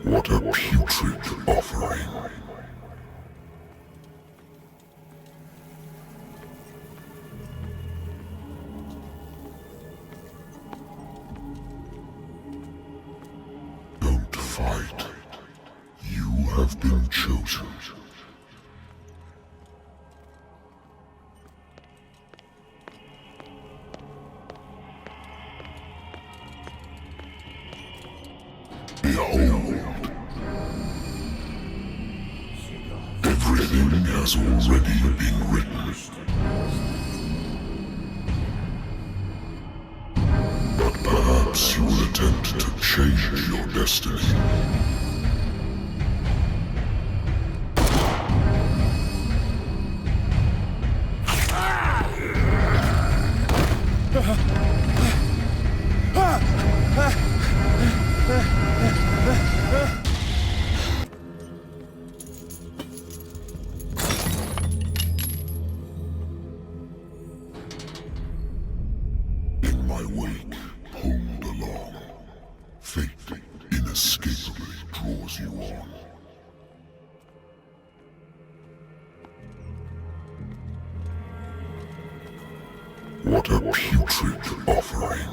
What a putrid offering. Don't fight. You have been chosen. Behold. Everything has already been written. But perhaps you will attempt to change your destiny. What a putrid offering.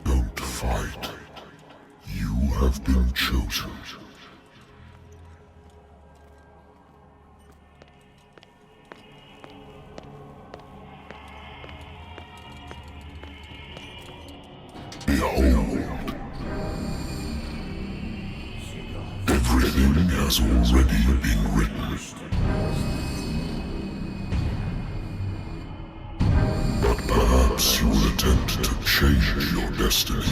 Don't fight. You have been chosen. Behold. Everything has already been written. But perhaps you will attempt to change your destiny.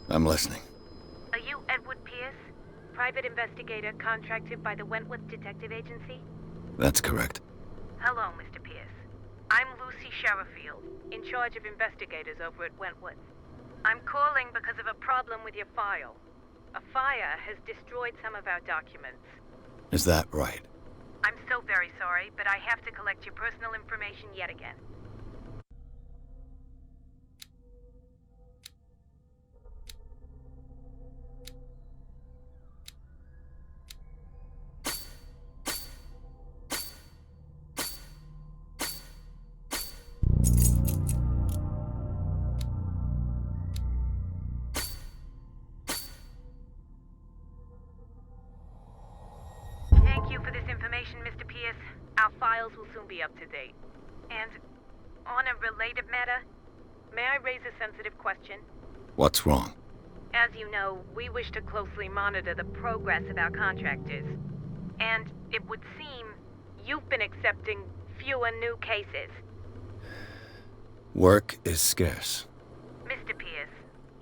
I'm listening. Are you Edward Pierce? private investigator contracted by the Wentworth Detective Agency? That's correct. Hello, Mr. Pierce. I'm Lucy Sherifield, in charge of investigators over at Wentworth. I'm calling because of a problem with your file. A fire has destroyed some of our documents. Is that right? I'm so very sorry, but I have to collect your personal information yet again. Thank you for this information, Mr. Pierce. Our files will soon be up to date. And on a related matter, may I raise a sensitive question? What's wrong? As you know, we wish to closely monitor the progress of our contractors. And it would seem you've been accepting fewer new cases. Work is scarce. Mr. Pierce,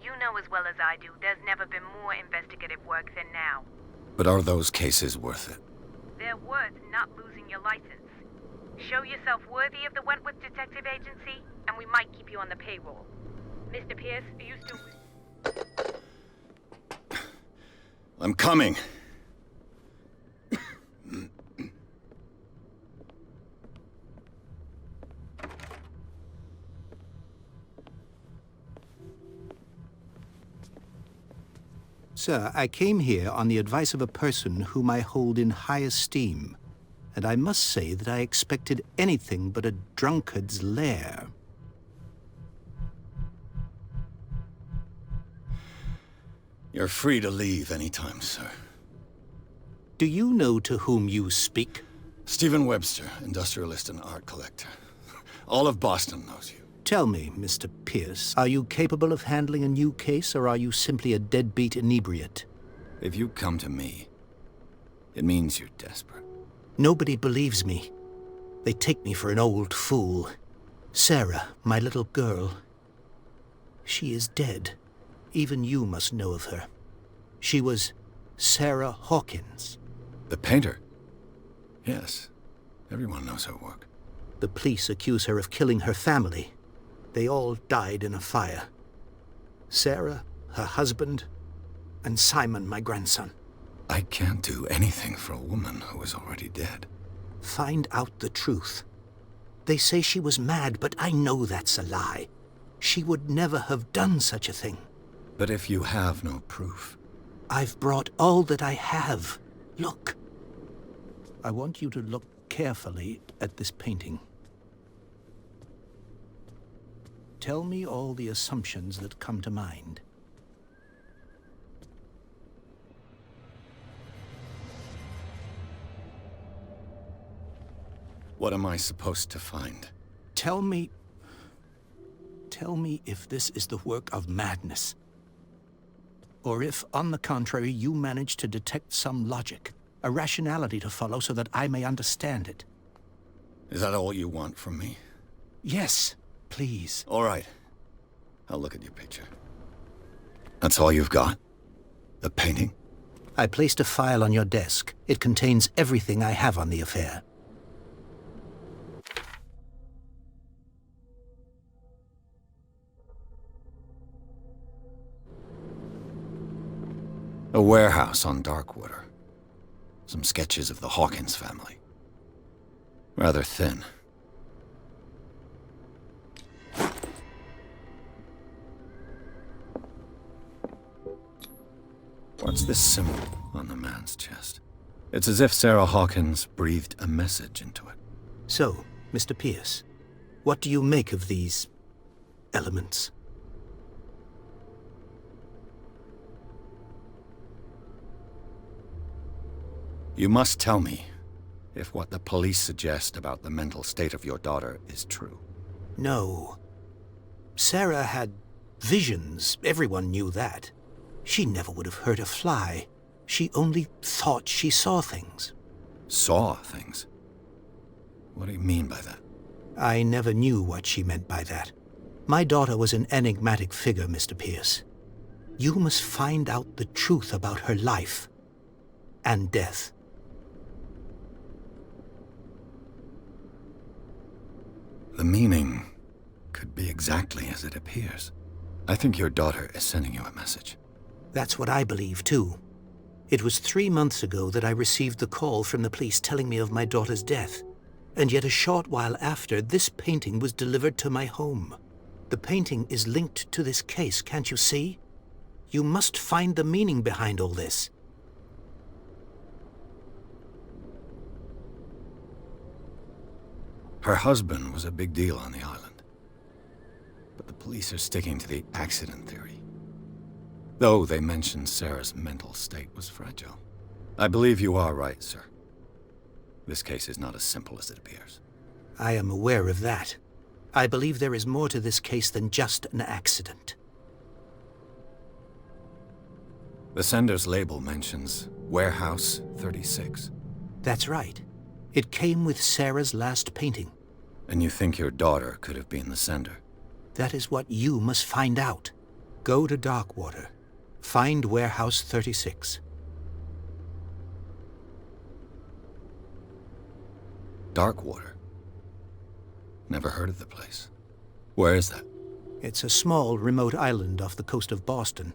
you know as well as I do, there's never been more investigative work than now. But are those cases worth it? They're worth not losing your license. Show yourself worthy of the Wentworth Detective Agency, and we might keep you on the payroll. Mr. Pierce, are you still... I'm coming. Sir, I came here on the advice of a person whom I hold in high esteem, and I must say that I expected anything but a drunkard's lair. You're free to leave anytime, sir. Do you know to whom you speak? Stephen Webster, industrialist and art collector. All of Boston knows you. Tell me, Mr. Pierce, are you capable of handling a new case, or are you simply a deadbeat inebriate? If you come to me, it means you're desperate. Nobody believes me. They take me for an old fool. Sarah, my little girl, she is dead. Even you must know of her. She was Sarah Hawkins. The painter? Yes. Everyone knows her work. The police accuse her of killing her family. They all died in a fire. Sarah, her husband, and Simon, my grandson. I can't do anything for a woman who is already dead. Find out the truth. They say she was mad, but I know that's a lie. She would never have done such a thing. But if you have no proof... I've brought all that I have. Look. I want you to look carefully at this painting. Tell me all the assumptions that come to mind. What am I supposed to find? Tell me if this is the work of madness. Or if, on the contrary, you manage to detect some logic, a rationality to follow so that I may understand it. Is that all you want from me? Yes, please. All right. I'll look at your picture. That's all you've got? The painting? I placed a file on your desk. It contains everything I have on the affair. A warehouse on Darkwater. Some sketches of the Hawkins family. Rather thin. What's this symbol on the man's chest? It's as if Sarah Hawkins breathed a message into it. So, Mr. Pierce, what do you make of these elements? You must tell me if what the police suggest about the mental state of your daughter is true. No. Sarah had visions. Everyone knew that. She never would have hurt a fly. She only thought she saw things. Saw things? What do you mean by that? I never knew what she meant by that. My daughter was an enigmatic figure, Mr. Pierce. You must find out the truth about her life. and death. The meaning could be exactly as it appears. I think your daughter is sending you a message. That's what I believe, too. It was 3 months ago that I received the call from the police telling me of my daughter's death. And yet a short while after, this painting was delivered to my home. The painting is linked to this case, can't you see? You must find the meaning behind all this. Her husband was a big deal on the island. But the police are sticking to the accident theory. Though they mentioned Sarah's mental state was fragile. I believe you are right, sir. This case is not as simple as it appears. I am aware of that. I believe there is more to this case than just an accident. The sender's label mentions Warehouse 36. That's right. It came with Sarah's last painting. And you think your daughter could have been the sender? That is what you must find out. Go to Darkwater. Find Warehouse 36. Darkwater? Never heard of the place. Where is that? It's a small, remote island off the coast of Boston.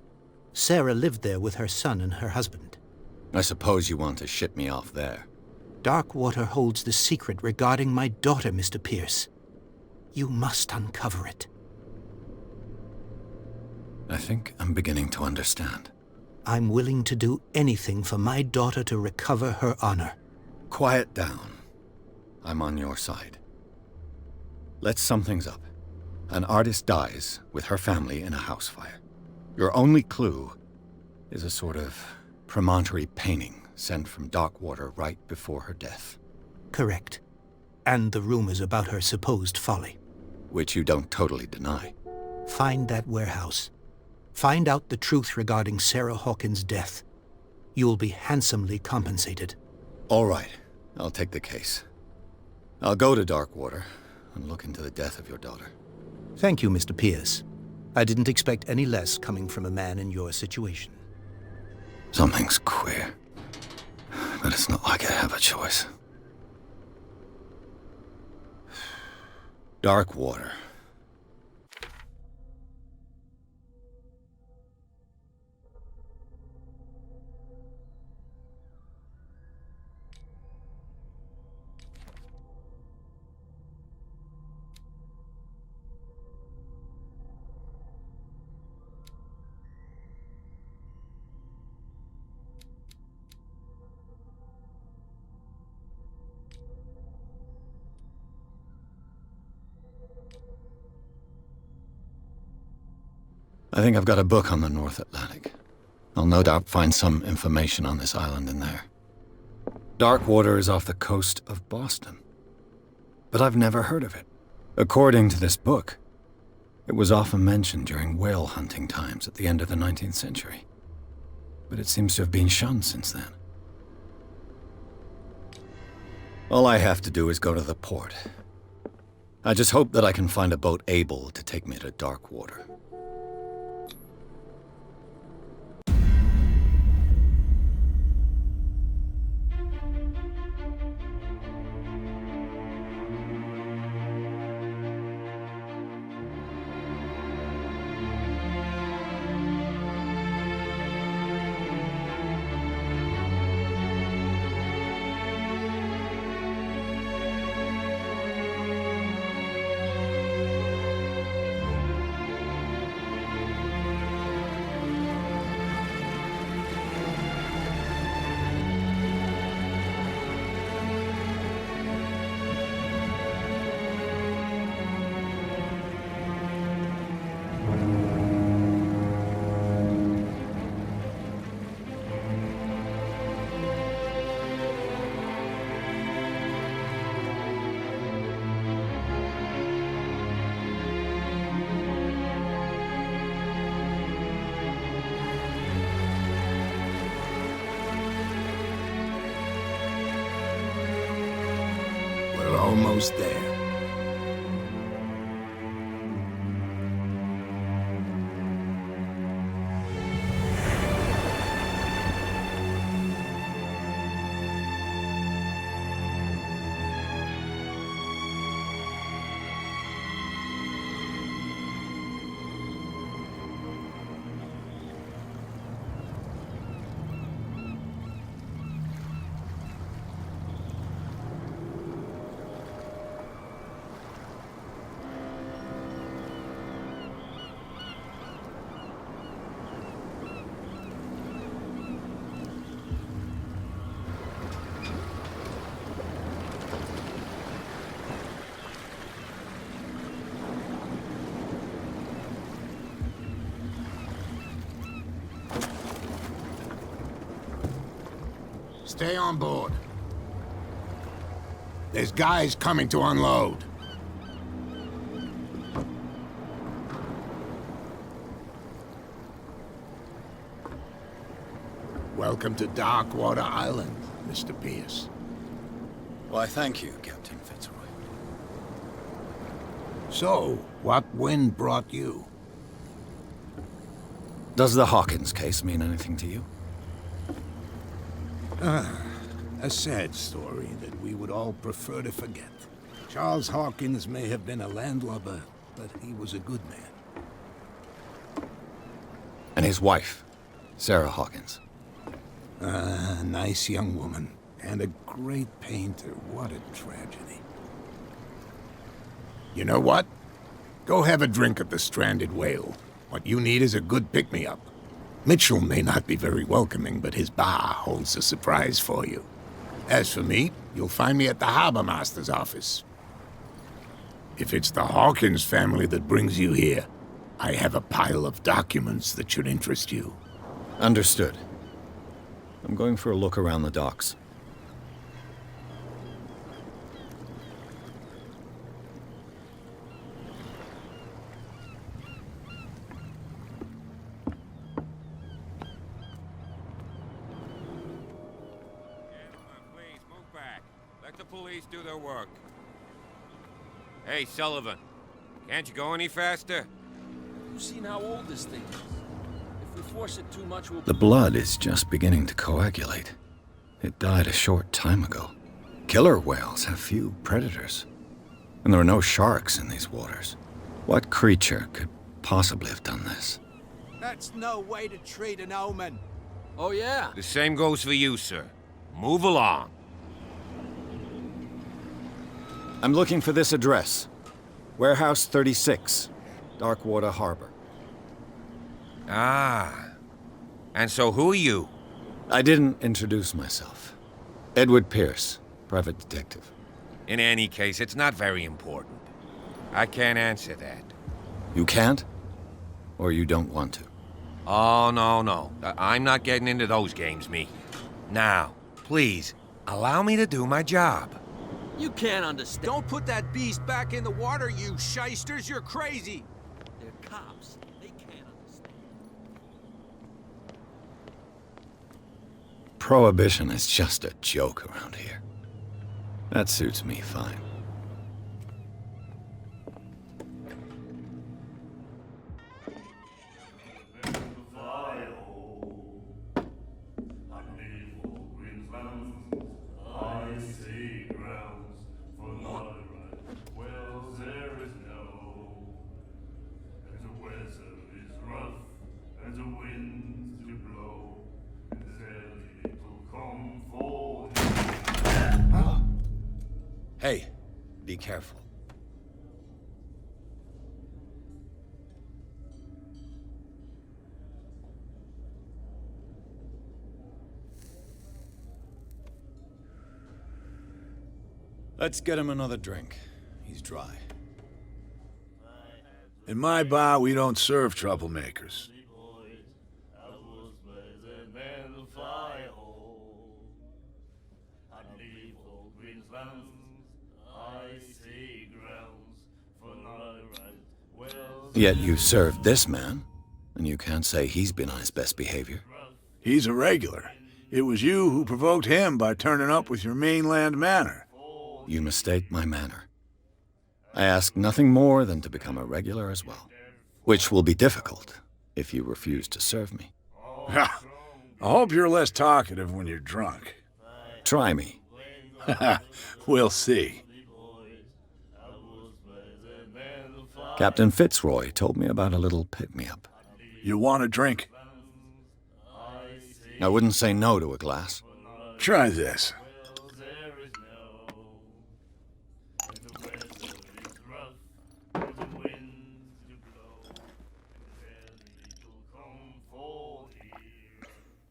Sarah lived there with her son and her husband. I suppose you want to ship me off there. Darkwater holds the secret regarding my daughter, Mr. Pierce. You must uncover it. I think I'm beginning to understand. I'm willing to do anything for my daughter to recover her honor. Quiet down. I'm on your side. Let's sum things up. An artist dies with her family in a house fire. Your only clue is a sort of promontory painting sent from Darkwater right before her death. Correct. And the rumors about her supposed folly. Which you don't totally deny. Find that warehouse. Find out the truth regarding Sarah Hawkins' death. You'll be handsomely compensated. All right. I'll take the case. I'll go to Darkwater and look into the death of your daughter. Thank you, Mr. Pierce. I didn't expect any less coming from a man in your situation. Something's queer. But it's not like I have a choice. Darkwater. I think I've got a book on the North Atlantic. I'll no doubt find some information on this island in there. Darkwater is off the coast of Boston. But I've never heard of it. According to this book, it was often mentioned during whale hunting times at the end of the 19th century. But it seems to have been shunned since then. All I have to do is go to the port. I just hope that I can find a boat able to take me to Darkwater. Almost there. Stay on board. There's guys coming to unload. Welcome to Darkwater Island, Mr. Pierce. Why, thank you, Captain Fitzroy. So, what wind brought you? Does the Hawkins case mean anything to you? A sad story that we would all prefer to forget. Charles Hawkins may have been a landlubber, but he was a good man. And his wife, Sarah Hawkins. A nice young woman, and a great painter. What a tragedy. You know what? Go have a drink at the Stranded Whale. What you need is a good pick-me-up. Mitchell may not be very welcoming, but his bar holds a surprise for you. As for me, you'll find me at the Harbor Master's office. If it's the Hawkins family that brings you here, I have a pile of documents that should interest you. Understood. I'm going for a look around the docks. Please, move back. Let the police do their work. Hey, Sullivan. Can't you go any faster? You've seen how old this thing is. If we force it too much, we'll... The blood is just beginning to coagulate. It died a short time ago. Killer whales have few predators. And there are no sharks in these waters. What creature could possibly have done this? That's no way to treat an omen. Oh, yeah? The same goes for you, sir. Move along. I'm looking for this address. Warehouse 36, Darkwater Harbor. Ah. And so who are you? I didn't introduce myself. Edward Pierce, private detective. In any case, it's not very important. I can't answer that. You can't? Or you don't want to? Oh, no. I'm not getting into those games, me. Now, please, allow me to do my job. You can't understand. Don't put that beast back in the water, you shysters. You're crazy. They're cops. They can't understand. Prohibition is just a joke around here. That suits me fine. Hey, be careful. Let's get him another drink. He's dry. In my bar, we don't serve troublemakers. Yet you served this man, and you can't say he's been on his best behavior. He's a regular. It was you who provoked him by turning up with your mainland manner. You mistake my manner. I ask nothing more than to become a regular as well, which will be difficult if you refuse to serve me. I hope you're less talkative when you're drunk. Try me. We'll see. Captain Fitzroy told me about a little pick-me-up. You want a drink? I wouldn't say no to a glass. Try this.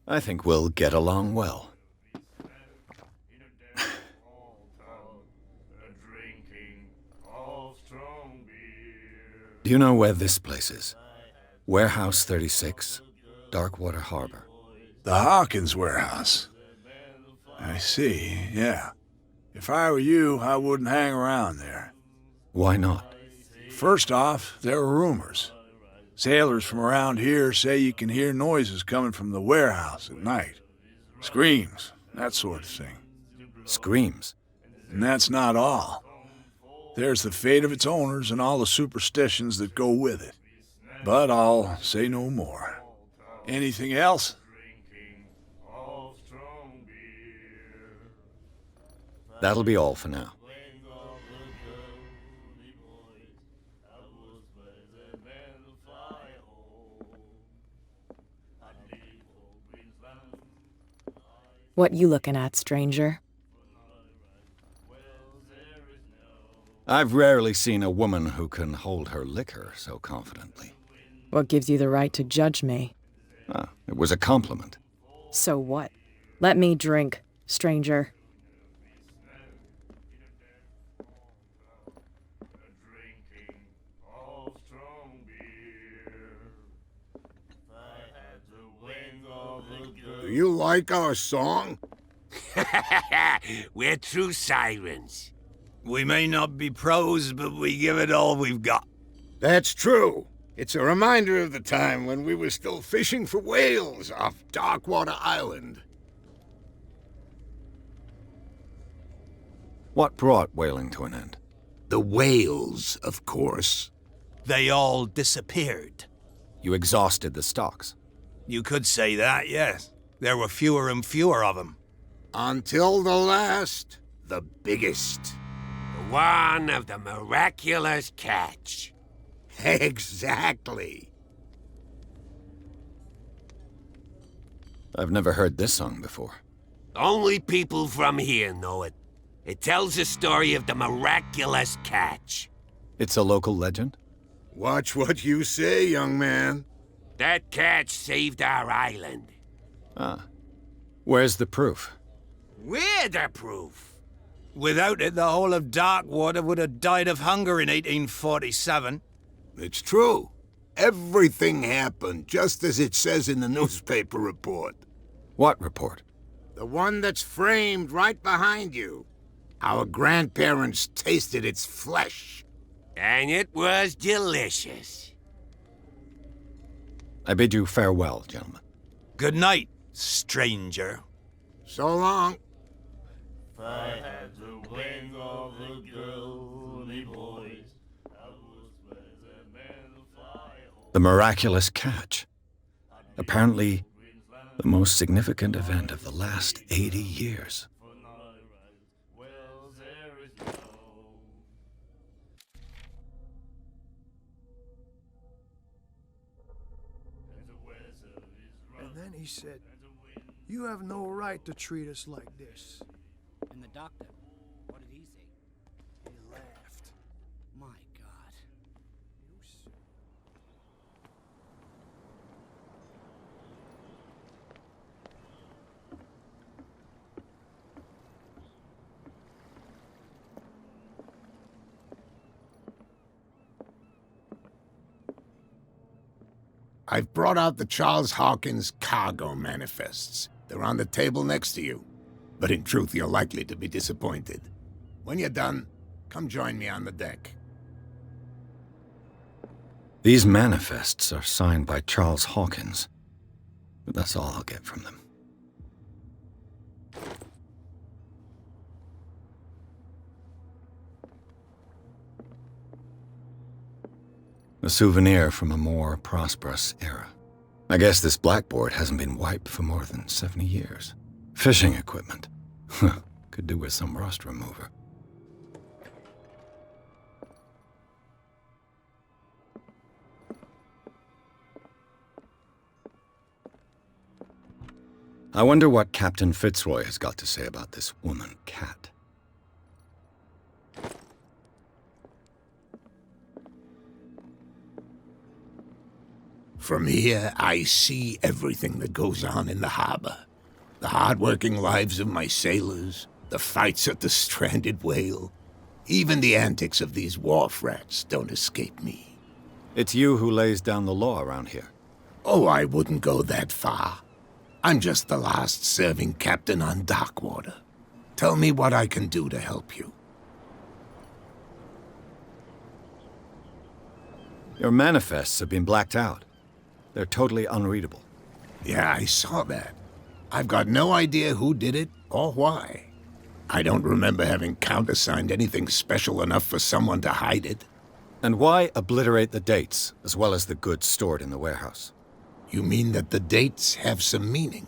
I think we'll get along well. Do you know where this place is? Warehouse 36, Darkwater Harbor. The Hawkins warehouse. I see, yeah. If I were you, I wouldn't hang around there. Why not? First off, there are rumors. Sailors from around here say you can hear noises coming from the warehouse at night. Screams, that sort of thing. Screams? And that's not all. There's the fate of its owners and all the superstitions that go with it. But I'll say no more. Anything else? That'll be all for now. What you looking at, stranger? I've rarely seen a woman who can hold her liquor so confidently. What gives you the right to judge me? Ah, it was a compliment. So what? Let me drink, stranger. Do you like our song? We're true sirens. We may not be pros, but we give it all we've got. That's true. It's a reminder of the time when we were still fishing for whales off Darkwater Island. What brought whaling to an end? The whales, of course. They all disappeared. You exhausted the stocks. You could say that, yes. There were fewer and fewer of them. Until the last, the biggest. The one of the miraculous catch. Exactly. I've never heard this song before. Only people from here know it. It tells the story of the miraculous catch. It's a local legend? Watch what you say, young man. That catch saved our island. Ah. Where's the proof? We're the proof. Without it, the whole of Darkwater would have died of hunger in 1847. It's true. Everything happened just as it says in the newspaper report. What report? The one that's framed right behind you. Our grandparents tasted its flesh. And it was delicious. I bid you farewell, gentlemen. Good night, stranger. So long. If I had the wings of the girly boys, I was better than the fly. The miraculous catch. Apparently, the most significant event of the last 80 years. And then he said, "You have no right to treat us like this." And the doctor, what did he say? He laughed. My God. I've brought out the Charles Hawkins cargo manifests. They're on the table next to you. But in truth, you're likely to be disappointed. When you're done, come join me on the deck. These manifests are signed by Charles Hawkins. But that's all I'll get from them. A souvenir from a more prosperous era. I guess this blackboard hasn't been wiped for more than 70 years. Fishing equipment. Could do with some rust remover. I wonder what Captain Fitzroy has got to say about this woman cat. From here, I see everything that goes on in the harbor. The hard-working lives of my sailors, the fights at the stranded whale. Even the antics of these wharf rats don't escape me. It's you who lays down the law around here. Oh, I wouldn't go that far. I'm just the last serving captain on Darkwater. Tell me what I can do to help you. Your manifests have been blacked out. They're totally unreadable. Yeah, I saw that. I've got no idea who did it or why. I don't remember having countersigned anything special enough for someone to hide it. And why obliterate the dates, as well as the goods stored in the warehouse? You mean that the dates have some meaning?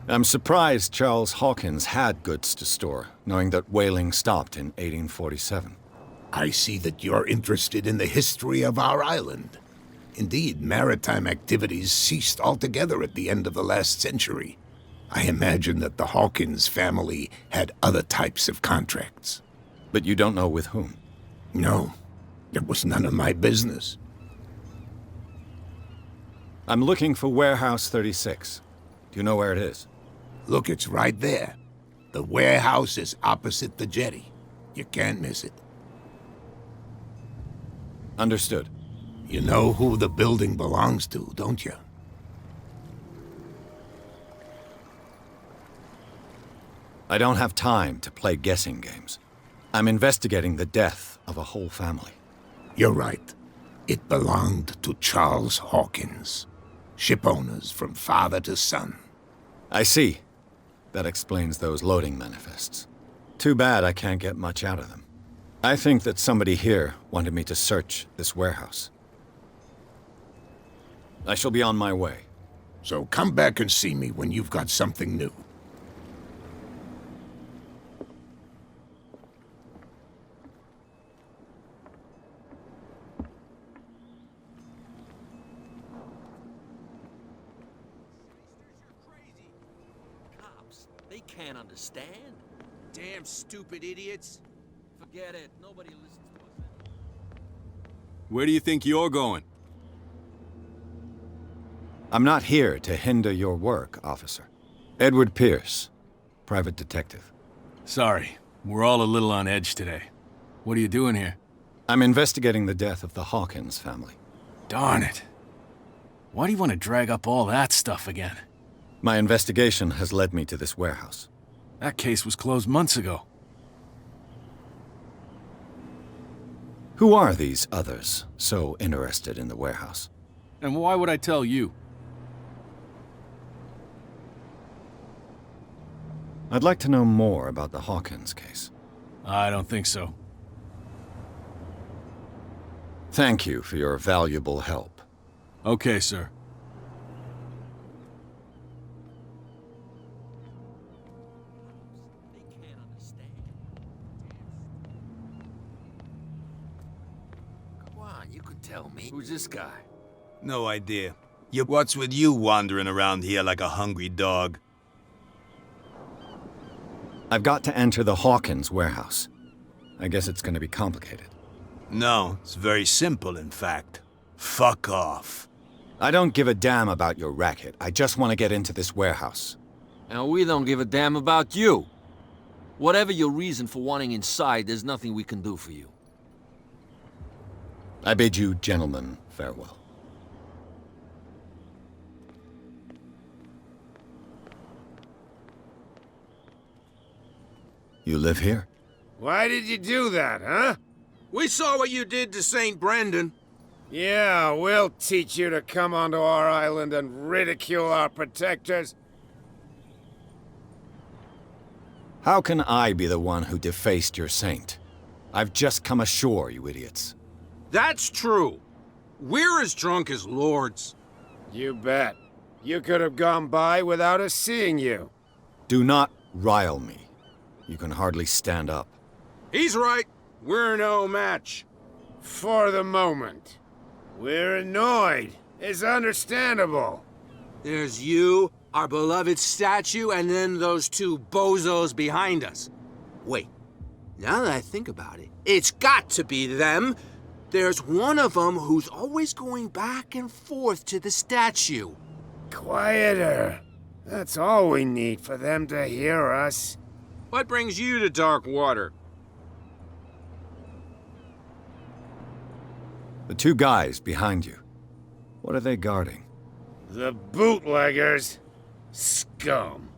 I'm surprised Charles Hawkins had goods to store, knowing that whaling stopped in 1847. I see that you're interested in the history of our island. Indeed, maritime activities ceased altogether at the end of the last century. I imagine that the Hawkins family had other types of contracts. But you don't know with whom? No, it was none of my business. I'm looking for Warehouse 36. Do you know where it is? Look, it's right there. The warehouse is opposite the jetty. You can't miss it. Understood. You know who the building belongs to, don't you? I don't have time to play guessing games. I'm investigating the death of a whole family. You're right. It belonged to Charles Hawkins. Ship owners from father to son. I see. That explains those loading manifests. Too bad I can't get much out of them. I think that somebody here wanted me to search this warehouse. I shall be on my way. So come back and see me when you've got something new. They can't understand. Damn stupid idiots. Forget it. Nobody listens to us anymore. Where do you think you're going? I'm not here to hinder your work, officer. Edward Pierce, private detective. Sorry, we're all a little on edge today. What are you doing here? I'm investigating the death of the Hawkins family. Darn it. Why do you want to drag up all that stuff again? My investigation has led me to this warehouse. That case was closed months ago. Who are these others so interested in the warehouse? And why would I tell you? I'd like to know more about the Hawkins case. I don't think so. Thank you for your valuable help. Okay, sir. Tell me. Who's this guy? No idea. What's with you wandering around here like a hungry dog? I've got to enter the Hawkins warehouse. I guess it's going to be complicated. No, it's very simple, in fact. Fuck off. I don't give a damn about your racket. I just want to get into this warehouse. And we don't give a damn about you. Whatever your reason for wanting inside, there's nothing we can do for you. I bid you gentlemen farewell. You live here? Why did you do that, huh? We saw what you did to St. Brendan. Yeah, we'll teach you to come onto our island and ridicule our protectors. How can I be the one who defaced your saint? I've just come ashore, you idiots. That's true. We're as drunk as lords. You bet. You could have gone by without us seeing you. Do not rile me. You can hardly stand up. He's right. We're no match. For the moment. We're annoyed. It's understandable. There's you, our beloved statue, and then those two bozos behind us. Wait. Now that I think about it, it's got to be them. There's one of them who's always going back and forth to the statue. Quieter. That's all we need for them to hear us. What brings you to Darkwater? The two guys behind you. What are they guarding? The bootleggers? Scum.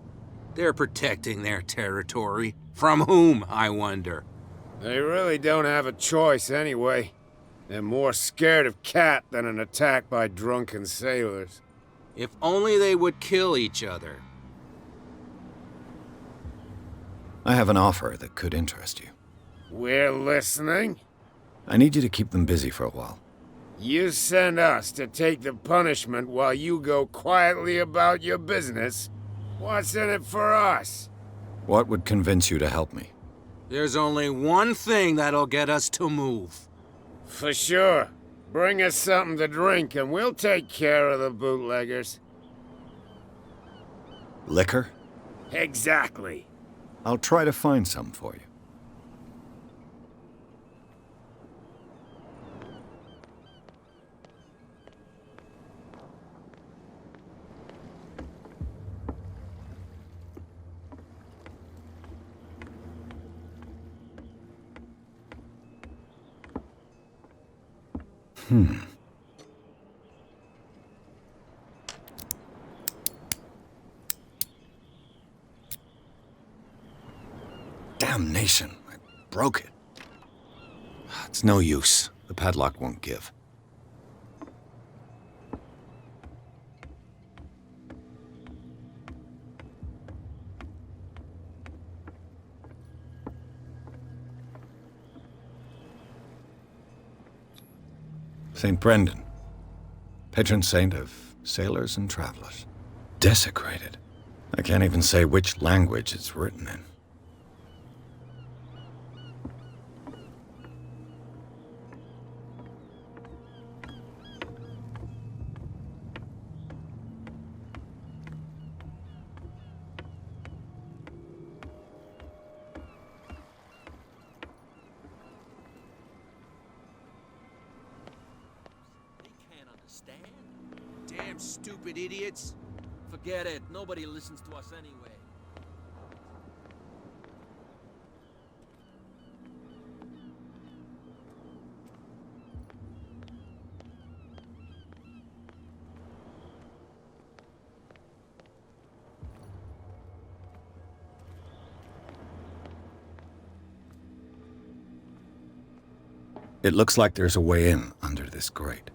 They're protecting their territory. From whom, I wonder? They really don't have a choice anyway. They're more scared of Cat than an attack by drunken sailors. If only they would kill each other. I have an offer that could interest you. We're listening. I need you to keep them busy for a while. You send us to take the punishment while you go quietly about your business. What's in it for us? What would convince you to help me? There's only one thing that'll get us to move. For sure. Bring us something to drink and we'll take care of the bootleggers. Liquor? Exactly. I'll try to find some for you. Damnation. I broke it. It's no use. The padlock won't give. St. Brendan, patron saint of sailors and travelers. Desecrated. I can't even say which language it's written in. Damn stupid idiots. Forget it. Nobody listens to us anyway. It looks like there's a way in under this grate.